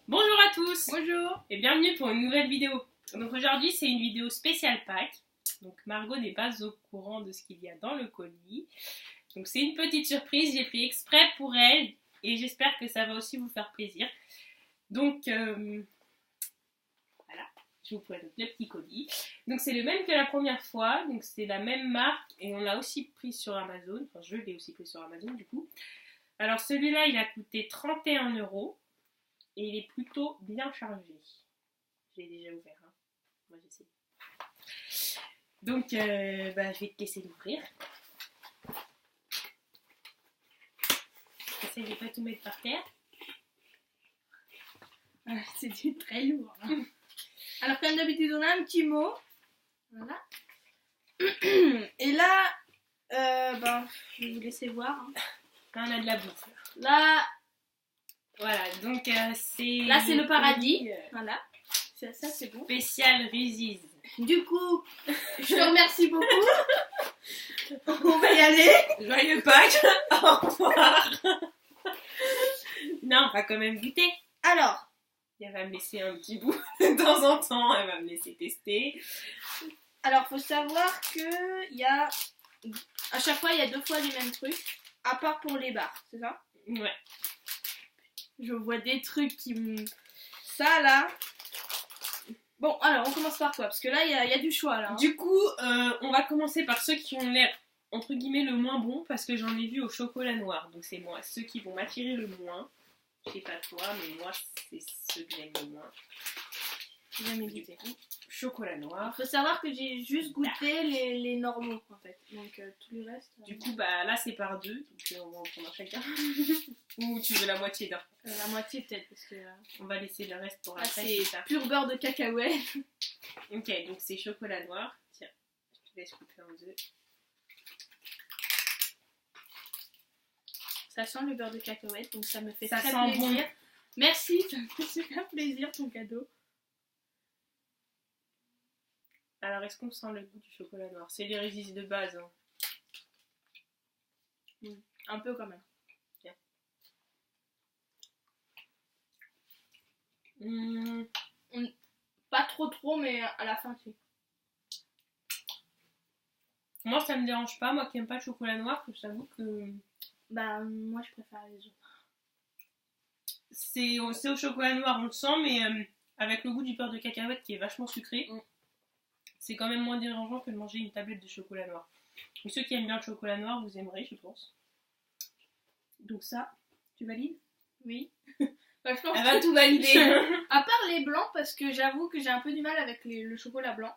Bonjour à tous Bonjour. et bienvenue pour une nouvelle vidéo. Donc aujourd'hui c'est une vidéo spéciale Pâques. Donc Margot n'est pas au courant de ce qu'il y a dans le colis. Donc c'est une petite surprise, j'ai fait exprès pour elle et j'espère que ça va aussi vous faire plaisir. Donc voilà, je vous présente le petit colis. Donc c'est le même que la première fois, donc c'est la même marque et on l'a aussi pris sur Amazon. Enfin je l'ai aussi pris sur Amazon du coup. Alors celui-là il a coûté 31 € et il est plutôt bien chargé. Je l'ai déjà ouvert, hein. Moi j'essaie. Donc je vais te laisser l'ouvrir. Essaye de ne pas tout mettre par terre. C'était très lourd. Hein. Alors comme d'habitude on a un petit mot. Voilà. Et là, je vais vous laisser voir. Hein. Là on a de la bouffe. Là, Voilà, donc c'est... là c'est le paradis. Voilà. Ça c'est bon. Spécial Reese's. Du coup, je te remercie beaucoup. On va y aller. Joyeux Pâques. Au revoir. Non, on va quand même goûter. Alors, Elle va me laisser un petit bout de temps en temps. Elle va me laisser tester. faut savoir que il y a à chaque fois il y a 2 fois les mêmes trucs, à part pour les barres, c'est ça? Ouais. Je vois des trucs qui me... Ça là. Bon, alors on commence par quoi? Parce que là il y a du choix là. Hein. Du coup, on va commencer par ceux qui ont l'air entre guillemets le moins bon parce que j'en ai vu au chocolat noir. Donc c'est moi, ceux qui vont m'attirer le moins. Je sais pas toi, mais moi c'est ceux que j'aime le moins. J'ai jamais goûté. Chocolat noir. Faut savoir que j'ai juste goûté les normaux en fait. Donc tout le reste. Du coup, là c'est par deux, donc on va en prendre chacun. Ou tu veux la moitié d'un. La moitié peut-être parce que. On va laisser le reste pour Ah, après. c'est ça. pur beurre de cacahuète. Ok, donc c'est chocolat noir. Tiens, je te laisse couper en deux. Ça sent le beurre de cacahuète, donc ça me fait Ça très sent plaisir. bon. Merci, ça me fait super plaisir ton cadeau. Alors, est-ce qu'on sent le goût du chocolat noir? C'est les Reese's de base. Hein. Un peu quand même. Tiens. Pas trop, mais à la fin, tu. Moi, ça me dérange pas. Moi qui aime pas le chocolat noir, je t'avoue que Moi je préfère les autres. c'est au chocolat noir, on le sent, mais avec le goût du beurre de cacahuète qui est vachement sucré, c'est quand même moins dérangeant que de manger une tablette de chocolat noir. Donc ceux qui aiment bien le chocolat noir, vous aimerez, je pense. Donc ça, tu valides? Oui. Je pense Elle va tout valider. À part les blancs, parce que j'avoue que j'ai un peu du mal avec le chocolat blanc.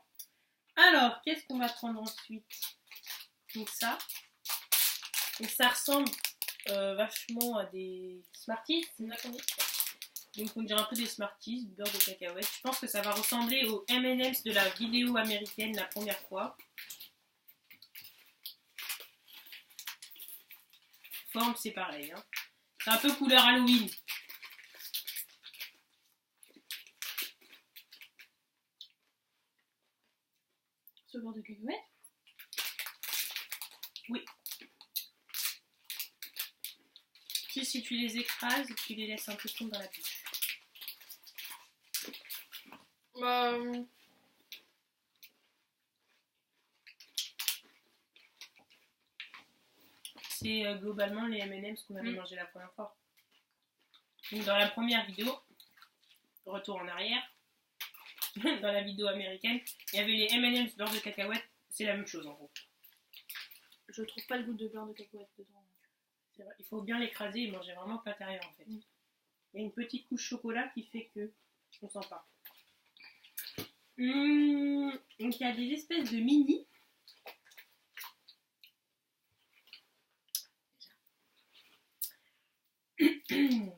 Alors, qu'est-ce qu'on va prendre ensuite? Donc ça. Donc ça ressemble vachement à des Smarties, c'est ça qu'on dit? Donc on dirait un peu des Smarties, beurre de cacahuète. Je pense que ça va ressembler aux M&M's de la vidéo américaine la première fois. Forme c'est pareil. Hein. C'est un peu couleur Halloween. Ce beurre de cacahuète? Oui. Si tu les écrases, tu les laisses un peu fondre dans la bouche. C'est globalement les M&M's qu'on avait mangé la première fois. Donc dans la première vidéo, retour en arrière, dans la vidéo américaine, il y avait les M&M's beurre de cacahuète, c'est la même chose en gros. Je trouve pas le goût de beurre de cacahuète dedans. C'est vrai, il faut bien l'écraser et manger vraiment que l'intérieur en fait. Il y a une petite couche chocolat qui fait que on sent pas. Donc il y a des espèces de mini.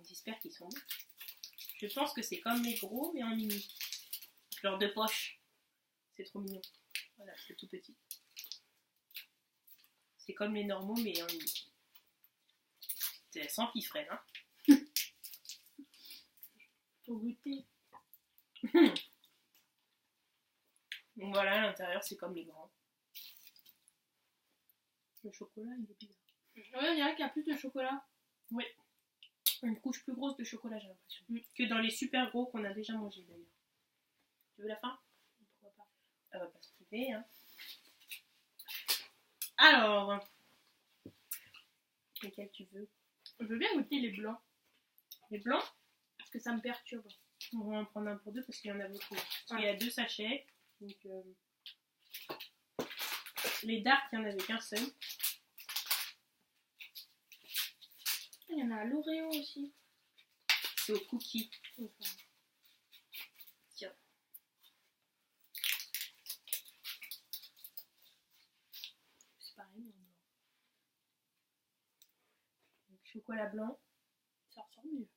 J'espère qu'ils sont bons. Je pense que c'est comme les gros mais en mini. Genre de poche. C'est trop mignon. Voilà, c'est tout petit. C'est comme les normaux mais en mini. C'est sans pifrelle, hein. Faut goûter. Donc voilà, à l'intérieur c'est comme les grands. Le chocolat il est bizarre. Ouais, on dirait qu'il y a plus de chocolat. Oui. Une couche plus grosse de chocolat, j'ai l'impression. Que dans les super gros qu'on a déjà mangé d'ailleurs. Tu veux la fin? Pourquoi pas? Elle va pas se priver, hein. Alors, lesquels tu veux? Je veux bien goûter les blancs. Les blancs? Parce que ça me perturbe. On va en prendre un pour deux parce qu'il y en a beaucoup. Parce qu'il y a 2 sachets. Donc, les dark, il n'y en avait qu'un seul. Il y en a à l'Oreo aussi. C'est au cookie. Enfin, Tiens. c'est pareil, mais en blanc. Donc, chocolat blanc. Ça ressemble mieux.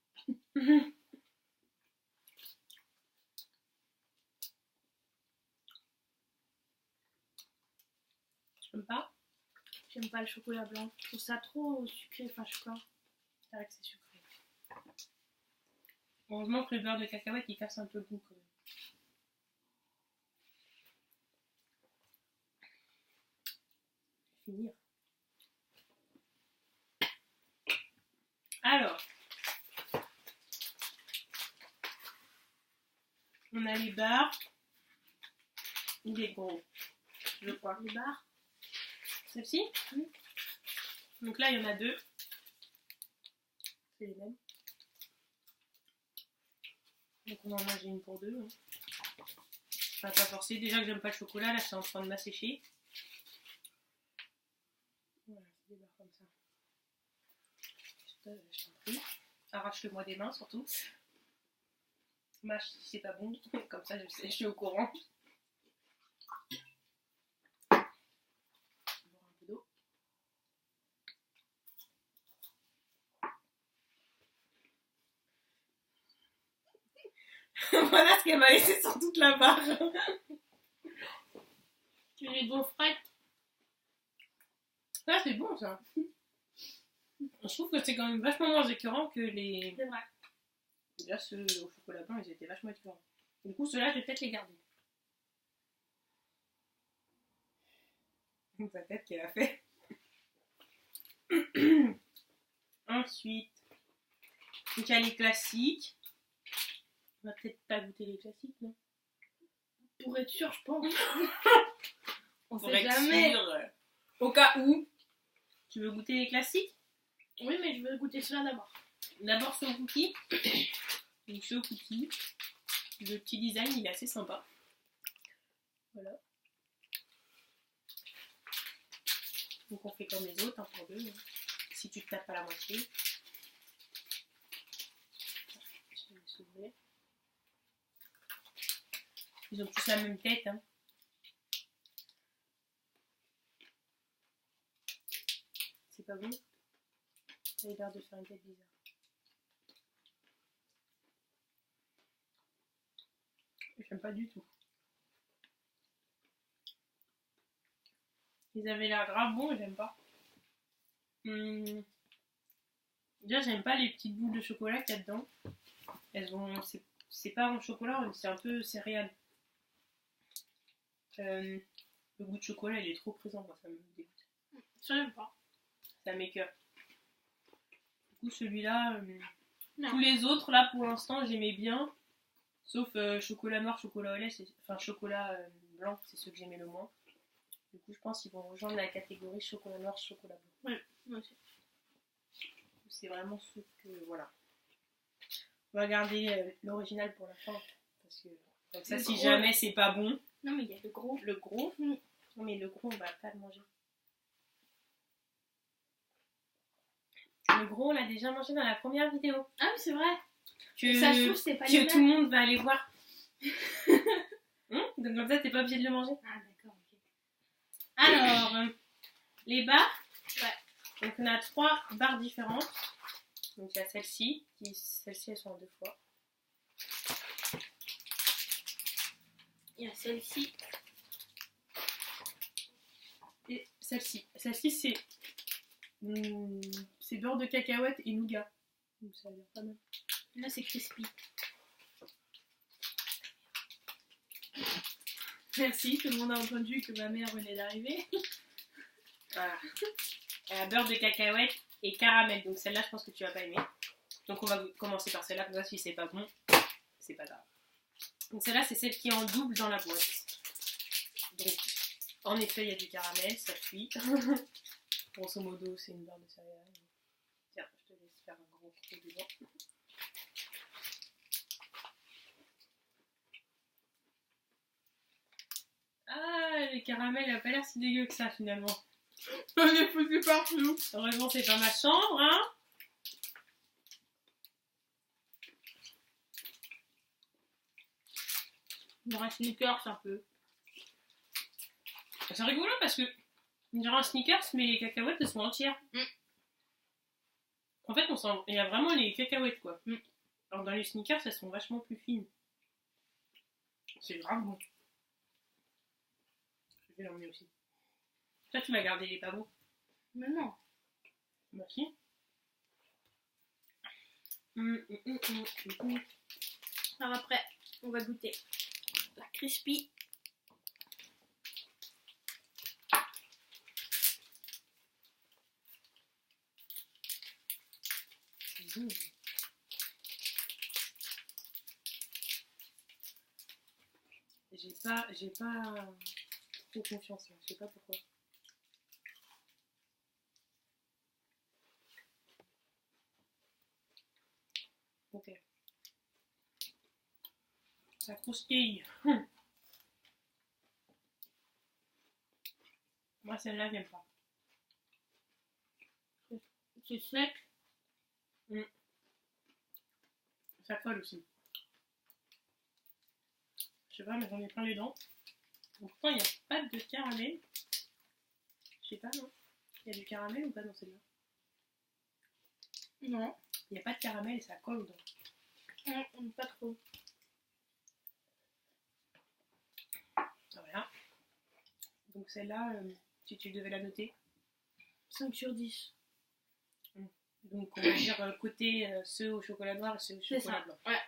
J'aime pas. J'aime pas le chocolat blanc. Je trouve ça trop sucré. Enfin, je sais pas. C'est vrai que c'est sucré. Heureusement que le beurre de cacahuète il casse un peu le goût quand même. Finir. Alors, on a les barres ou les gros, je crois. Les barres. Celle-ci? Oui. Donc là, il y en a 2. C'est les mêmes. Donc on va en manger une pour 2. Hein. Pas forcer. Déjà que j'aime pas le chocolat, là c'est en train de m'assécher. Voilà, c'est des barres comme ça. Je t'en prie. Arrache-le-moi des mains surtout. Mâche si c'est pas bon. Comme ça je sais, je suis au courant. Boire un peu d'eau. Voilà ce qu'elle m'a laissé sur toute la barre. Tu les gaufrettes. Là c'est bon ça. Je trouve que c'est quand même vachement moins écœurant que les... C'est vrai. Déjà ceux au chocolat blanc ils étaient vachement écœurants. Du coup ceux-là je vais peut-être les garder. Sa tête qu'elle a fait. Ensuite, donc il y a les classiques. On va peut-être pas goûter les classiques, non? Pour être sûr, je pense. On Pour sait être jamais. sûr, au cas où. Tu veux goûter les classiques? Oui, mais je veux goûter cela d'abord. D'abord ce cookie. Donc ce cookie. Le petit design il est assez sympa. Voilà. Donc on fait comme les autres, un pour 2. Hein. Si tu te tapes à la moitié. Je vais s'ouvrir. Ils ont tous la même tête. Hein. C'est pas bon? Ça a l'air de faire une tête bizarre. J'aime pas du tout. Ils avaient l'air grave bons et j'aime pas. Déjà j'aime pas les petites boules de chocolat qu'il y a dedans. Elles ont... C'est pas en chocolat, c'est un peu céréales. Le goût de chocolat il est trop présent, moi ça me dégoûte. Ça, j'aime pas. Ça m'écoeure. Du coup celui-là, Non. tous les autres là pour l'instant j'aimais bien. Sauf chocolat noir, chocolat au lait, enfin chocolat blanc, c'est ceux que j'aimais le moins. Du coup je pense qu'ils vont rejoindre la catégorie chocolat noir, chocolat blanc. Ouais, moi aussi. C'est vraiment ceux que... Voilà. On va garder l'original pour la fin. Parce que comme ça, Le si gros. jamais c'est pas bon, Non, mais il y a le gros. le gros. Mm. Non, mais le gros, on va pas le manger. Le gros, on l'a déjà mangé dans la première vidéo. Ah oui, c'est vrai. Que, Et ça se trouve, c'est pas les que tout le mêmes. monde va aller voir. Donc comme ça, t'es pas obligé de le manger. Ah, d'accord, ok. Alors, les barres. Ouais. Donc on a 3 barres différentes. Donc il y a celle-ci. Celles-ci, elles sont en 2 fois. Il y a celle-ci. Et celle-ci. Celle-ci, c'est beurre de cacahuète et nougat. Donc ça a l'air pas mal. Là, c'est crispy. Merci, tout le monde a entendu que ma mère venait d'arriver. Voilà. Beurre de cacahuète et caramel. Donc celle-là, je pense que tu vas pas aimer. Donc on va commencer par celle-là, comme ça si c'est pas bon, c'est pas grave. Donc celle-là c'est celle qui est en double dans la boîte. Donc en effet il y a du caramel, ça cuit. Grosso modo c'est une barre de céréales. Tiens, je te laisse faire un gros trou dedans. Ah, le caramel a pas l'air si dégueu que ça finalement. On est foutu partout. Heureusement c'est pas ma chambre, hein. Il y aura un sneakers un peu. C'est rigolo parce que on dirait un sneakers mais les cacahuètes elles sont entières. En fait il y a vraiment les cacahuètes quoi. Alors dans les sneakers elles sont vachement plus fines. C'est grave bon. Je vais l'emmener aussi. Toi tu vas garder les pas bons. Mais non. Bah si. Alors après, on va goûter la crispy. J'ai pas trop confiance là, je sais pas pourquoi. Ok. Ça croustille. Moi celle-là j'aime pas. C'est sec. Ça colle aussi. Je sais pas, mais j'en ai plein les dents. Pourtant, il n'y a pas de caramel. Je sais pas, non. Il y a du caramel ou pas dans celle-là? Non. Il n'y a pas de caramel et ça colle aux dents. Non, pas trop. Voilà. Donc celle-là, si tu devais la noter. 5 sur 10. Donc on va dire côté ceux au chocolat noir et ceux au chocolat blanc. Ouais.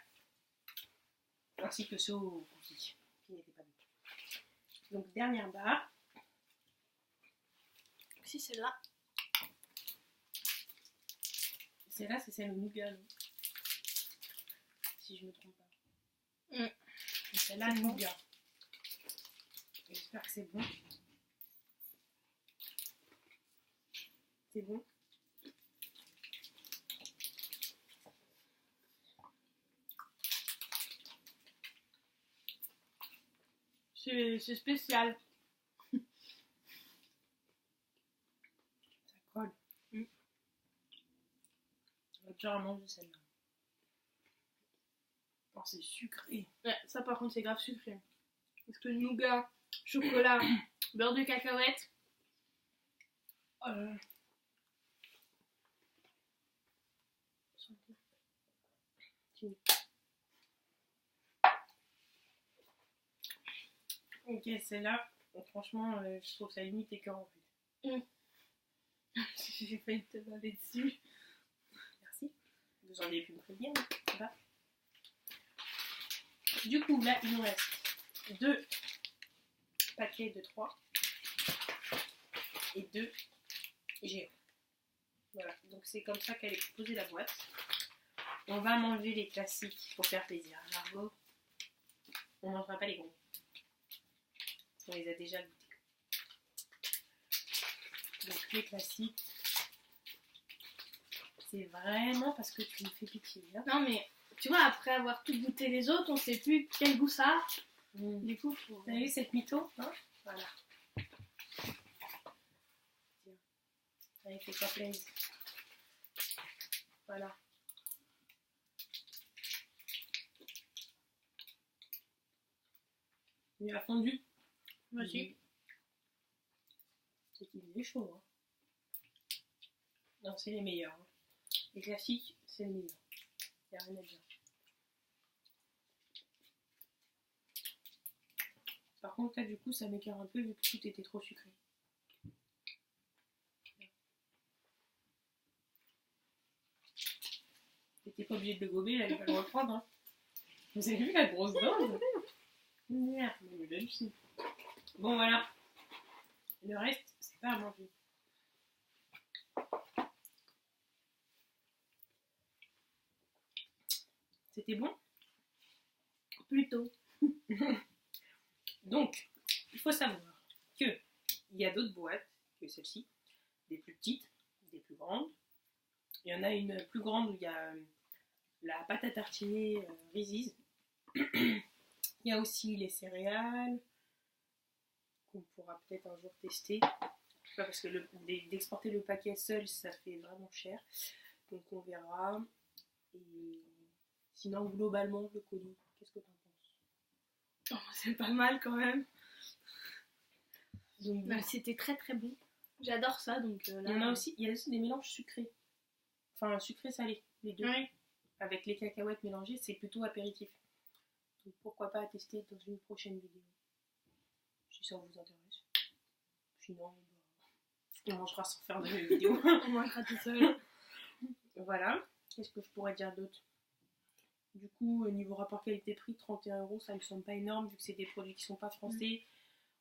Ainsi que ceux au cookies, qui n'étaient pas bons. Donc dernière barre. Si celle-là. Celle-là, c'est celle au nougat, non? Si je me trompe pas. Et celle-là, nougat. J'espère que c'est bon. C'est bon. C'est spécial. Ça colle. On va déjà manger celle-là. Oh, c'est sucré. Ouais, ça par contre c'est grave sucré. Parce que nougat, chocolat, beurre de cacahuète. Ok, celle-là, franchement, je trouve ça limite écœurant. J'ai failli te baver dessus. Merci. Vous auriez pu me prévenir, ça va. Du coup, là, il nous reste 2 paquets de 3 et 2 géants. Voilà, donc c'est comme ça qu'elle est composée la boîte. On va manger les classiques pour faire plaisir. Margot, on ne mangera pas les gros. On les a déjà goûtés. Donc les classiques, c'est vraiment parce que tu me fais pitié. Hein. Non mais, tu vois, après avoir tout goûté les autres, on sait plus quel goût ça a. Du coup, faut... Vous avez vu cette mytho, hein? Voilà. Tiens. Allez, fais-toi plaisir. Voilà. Il a fondu. Vas-y. C'est qu'il est chaud. Hein. Non, c'est les meilleurs. Hein. Les classiques, c'est les meilleurs. Il n'y a rien à dire. Par contre, là, du coup, ça m'écœure un peu vu que tout était trop sucré. T'étais pas obligé de le gober, là, il va le reprendre. Hein. Vous avez vu la grosse dinde? Merde, mais belle fille. Bon, voilà. Le reste, c'est pas à manger. C'était bon? Plutôt. Donc, il faut savoir qu'il y a d'autres boîtes que celle-ci, des plus petites, des plus grandes. Il y en a une plus grande où il y a la pâte à tartiner Reese's. Il y a aussi les céréales qu'on pourra peut-être un jour tester. Je sais pas, parce que d'exporter le paquet seul, ça fait vraiment cher. Donc on verra. Et sinon, globalement, le colis, qu'est-ce que tu en penses? Oh, c'est pas mal quand même. Donc, Bah, c'était très très bon. J'adore ça, donc là... il y a aussi des mélanges sucrés. Enfin, sucré-salé, les deux. Oui. Avec les cacahuètes mélangées, c'est plutôt apéritif. Donc pourquoi pas tester dans une prochaine vidéo. Si ça vous intéresse. Sinon, on mangera sans faire de vidéo. On mangera tout seul. Voilà. Qu'est-ce que je pourrais dire d'autre? Du coup, niveau rapport qualité-prix, 31 €, ça me semble pas énorme vu que c'est des produits qui sont pas français.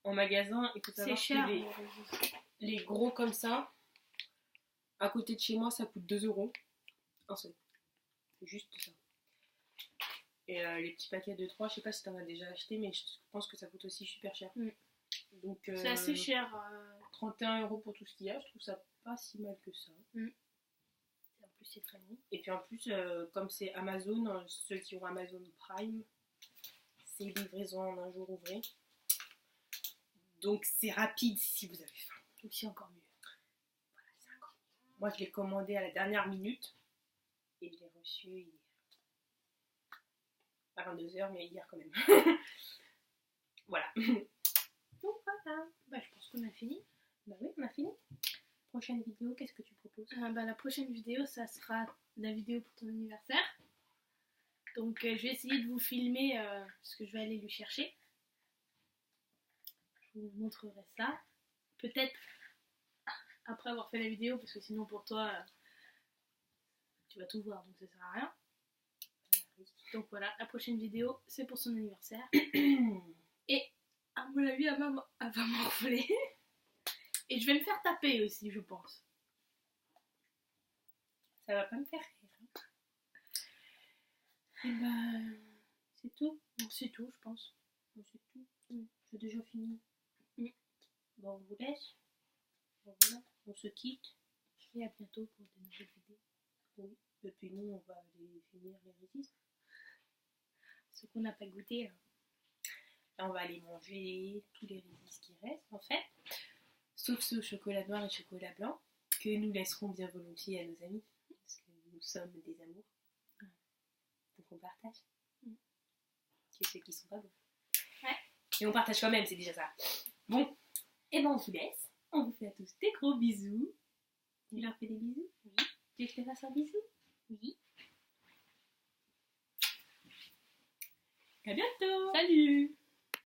En magasin, il faut savoir C'est cher. que les gros comme ça, à côté de chez moi, ça coûte 2 €. Un seul. C'est juste ça. Et les petits paquets de 3, je sais pas si t'en as déjà acheté, mais je pense que ça coûte aussi super cher. Donc, c'est assez cher. 31 € pour tout ce qu'il y a, je trouve ça pas si mal que ça. En plus, c'est très bon. Et puis en plus, comme c'est Amazon, ceux qui ont Amazon Prime, c'est livraison en un jour ouvré. Donc c'est rapide si vous avez faim. Donc c'est encore mieux. Voilà, c'est encore mieux. Moi, je l'ai commandé à la dernière minute et je l'ai reçu hier. À 22h, mais hier quand même. Voilà. Donc voilà. Bah, je pense qu'on a fini. Bah oui, on a fini. Prochaine vidéo, qu'est-ce que tu proposes? Bah, la prochaine vidéo, ça sera la vidéo pour ton anniversaire. Donc je vais essayer de vous filmer parce que je vais aller lui chercher. Je vous montrerai ça. Peut-être après avoir fait la vidéo, parce que sinon pour toi, tu vas tout voir, donc ça sert à rien. Donc voilà, la prochaine vidéo, c'est pour son anniversaire. Et à mon avis, elle va m'enfler. Et je vais me faire taper aussi, je pense. Ça va pas me faire rire. Et bah, c'est tout. Bon, c'est tout, je pense. Bon, c'est tout. J'ai déjà fini. Bon, on vous laisse. Bon, voilà, on se quitte. Et à bientôt pour de nouvelles vidéos. Oui. Et puis nous, on va aller finir les Reese's. Ce qu'on n'a pas goûté. Là, on va aller manger tous les Reese's qui restent, en fait. Sauf ceux au chocolat noir et chocolat blanc, que nous laisserons bien volontiers à nos amis. Parce que nous sommes des amours. Donc on partage. C'est ceux qui sont pas bons. Ouais. Et on partage quand même, c'est déjà ça. Bon, et ben on vous laisse. On vous fait à tous des gros bisous. Tu leur fais des bisous? Oui. Tu veux que je te fasse un bisou? Oui. À bientôt. Salut!